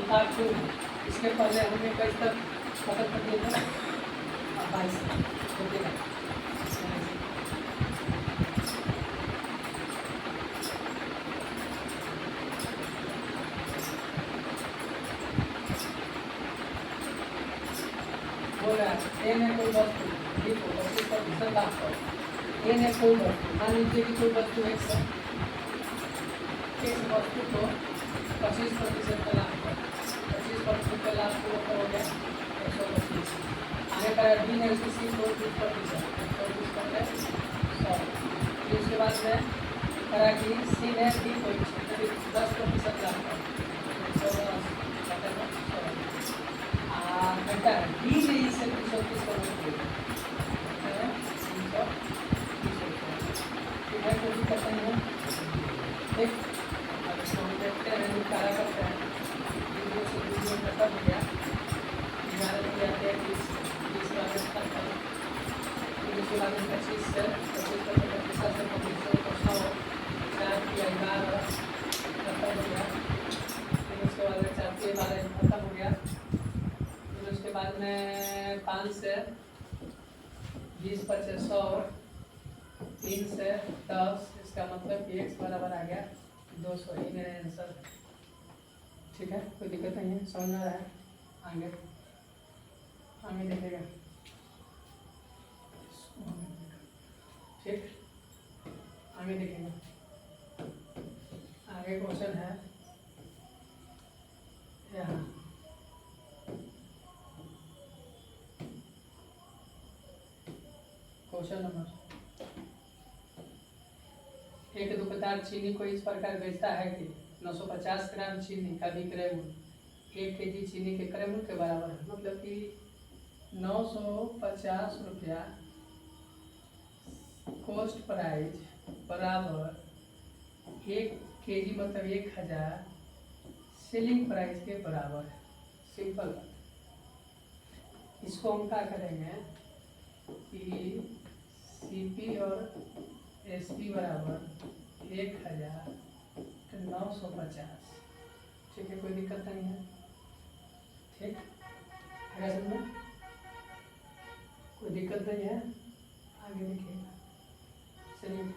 था 2, इसके पहले हमने कई तक खत्म कर दिया था 22 देखिएगा। बोल रहा है एन है कोई वस्तु, ठीक हो 25% लाभ पर। एन है कोई वस्तु, मान लीजिए कि कोई वस्तु एक्स है, इस वस्तु को 25% का लाभ पर, 25% का लाभ पूरा हो गया 125। आगे का डी है उसकी सी को 20%, 120 100। फिर उसके बाद में करा कि सी है डी को 10% लाभ पर, 110 घंटा है डी ने इसे 230 करोड़ रुपये है, कोई दिक्कत नहीं है। ठीक, अब इसको हम देखते हैं, निकाला करते हैं। वीडियो से वीडियो खत्म हो गया, 11 हो गया 23, 20 बाद खत्म, फिर उसके बाद 25 से 25 से 100 4 किया 11 खत्म हो गया। फिर उसके बाद 4 के 12 खत्म हो गया। फिर उसके बाद में 5 से 20 25 100, 3 से 10, इसका मतलब कि x बराबर आ गया 200। ये मेरा आंसर। ठीक है, कोई दिक्कत नहीं है, समझ में आ रहा है। आगे आगे देखेगा। ठीक, आगे देखेगा। आगे क्वेश्चन है यहाँ, क्वेश्चन नंबर 1 दुकानदार चीनी को इस प्रकार बेचता है कि 950 ग्राम चीनी का विक्रय मूल्य 1 केजी चीनी के क्रय मूल्य के बराबर है। मतलब कि 950 रुपया कॉस्ट प्राइस बराबर 1 केजी मतलब 1000 सेलिंग प्राइस के बराबर है। सिंपल बात। इसको हम क्या करेंगे कि सीपी और एसपी बराबर 1950। ठीक है, कोई दिक्कत नहीं है। ठीक है, समझ, कोई दिक्कत नहीं है। आगे देखिएगा। सेलिंग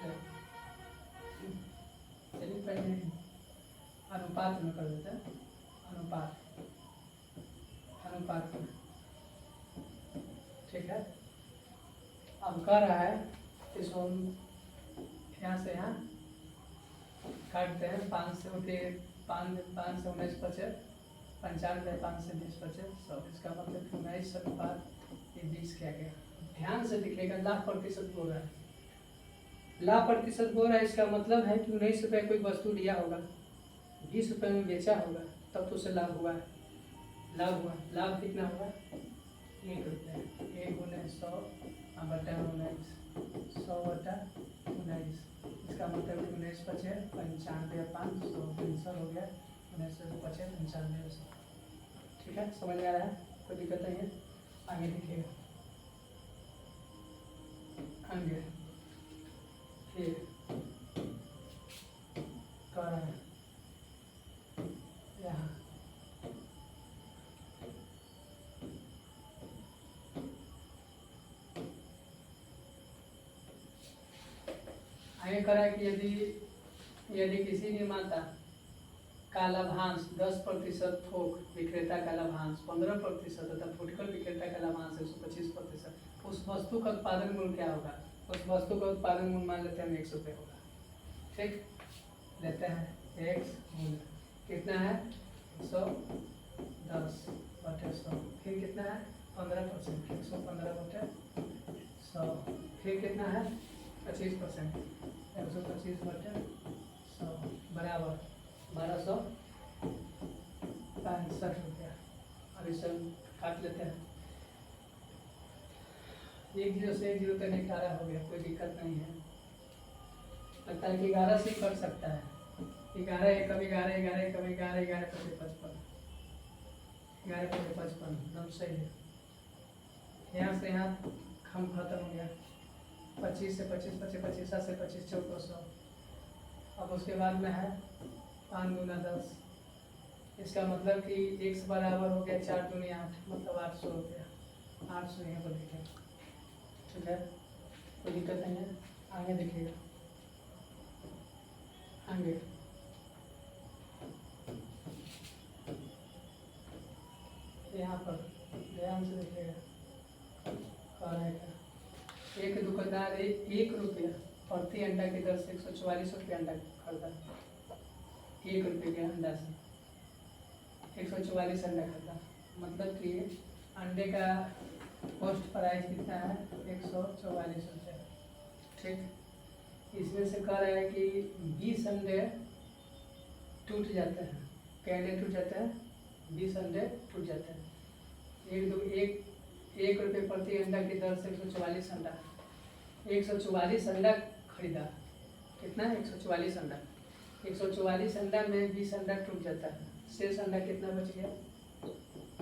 प्राइस नहीं, अनुपात में कर देते हैं, अनुपात में। ठीक है, अब कर रहा है, इसको हम यहाँ से यहाँ काटते हैं। 5 से 19 25, 95, 5 से 20 25, 100। इसका मतलब 19 अनुपात 20 क्या गया। ध्यान से दिखेगा, लाभ प्रतिशत बोल रहा है, लाभ प्रतिशत बोल रहा है। इसका मतलब है कि 19 रुपये कोई वस्तु लिया होगा, 20 रुपये में बेचा होगा, तब तो उसे लाभ हुआ है। लाभ कितना हुआ? 1 रुपये। 1 × 100 बटा 19, 100 बटा 19। इसका मतलब 19 25, 95 5 100 300 हो गया। 19 25 95 100। ठीक है, समझ में आ रहा है, कोई दिक्कत नहीं है। आगे देखिएगा। आगे फिर कर यहाँ आगे करा कि यदि किसी निर्माता का लाभांश 10% थोक विक्रेता का लाभांश 15% तथा फुटकर विक्रेता का लाभांश 125%, उस वस्तु का उत्पादन मूल्य क्या होगा? उस वस्तु का उत्पादन मूल्य मान लेते हैं 100 रुपये होगा। ठीक, लेते हैं x मूल्य कितना है 110 बटे 100। फिर कितना है 15%, 115 बटे 100। फिर कितना है 25%, 125 बटे 100 बराबर 1265 रुपया। अब इसे काट लेते हैं। 1 0 से 1 0 तक 11 हो गया, कोई दिक्कत नहीं है। लगता है कि 11 से कट सकता है। 11 1 कभी 11 11 कभी 11 11 कभी 55, 11 कभी 55 एकदम सही है। यहाँ से यहाँ हम खत्म हो गया। 25 से 25 25 25 से 25 1400। अब उसके बाद में है 5 × 10 इसका मतलब कि x बराबर हो गया 4 दूनी 8, मतलब 800 रुपया। 800 यहाँ पर देखिए, ठीक है, कोई दिक्कत नहीं है। आगे देखिएगा, आगे यहाँ पर ध्यान से देखिएगा, कह रहा है क्या, एक दुकानदार 1 रुपया प्रति अंडा की दर से 144 रुपये अंडा खरीदा। 1 रुपये के अंडा से 144 अंडा खरीदा, मतलब कि अंडे का कॉस्ट प्राइस कितना है, 144 रुपये। ठीक, इसमें से कह रहा है कि 20 अंडे टूट जाते हैं। क्या अंडे टूट जाते हैं, 20 अंडे टूट जाते हैं। एक रुपये प्रति अंडा की दर से 144 अंडा, 144 अंडा खरीदा। कितना, 144 अंडा। 144 अंडा में 20 अंडा टूट जाता है, शेष अंडा कितना बच गया।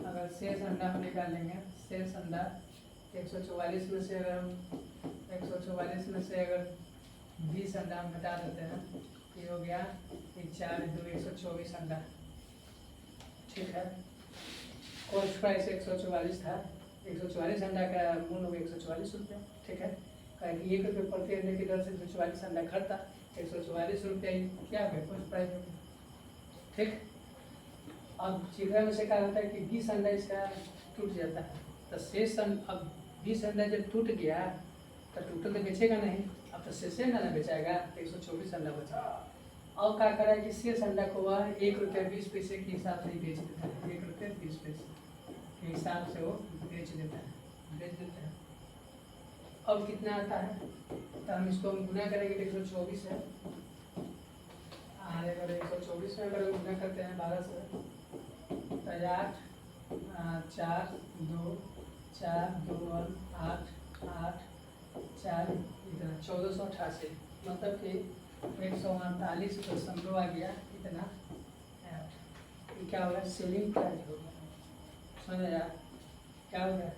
अगर शेष अंडा हम निकालेंगे, शेष अंडा 144 में से अगर हम 144 में से अगर 20 अंडा हम घटा देते हैं, ये हो गया 4 2 124 अंडा। ठीक है, कॉस्ट प्राइस 144 था, 144 अंडा का मूल्य हो गया 144 रुपये। ठीक है, कहा कि 1 रुपये प्रति अंडे की दर से 144 अंडा खरीदा, 144 रुपये क्या हो गया, कॉस्ट प्राइस हो गया। ठीक, अब चित्रा में से कहा होता है कि 20 अंडा इसका टूट जाता है, तो शेष अब 20 अंडा जब टूट गया तो टोटल तो बेचेगा नहीं, अब तो शेष अंडा ना बेचाएगा, 124 अंडा बचा। अब क्या करा है कि शेष अंडा को वह 1 रुपया 20 पैसे के हिसाब से ही बेच देता है, 1 रुपये 20 पैसे के हिसाब से वो बेच देता है। अब कितना आता है, तो हम इसको हम गुना करेंगे, 124 है, अगर 124 में अगर गुना करते हैं 12 से, तो 8 4 2 4 2 8 8 4 इतना 1488, मतलब कि 148 आ गया इतना। ये क्या हो गया, सेलिंग प्राइस हो गया। समझ आया क्या हो गया।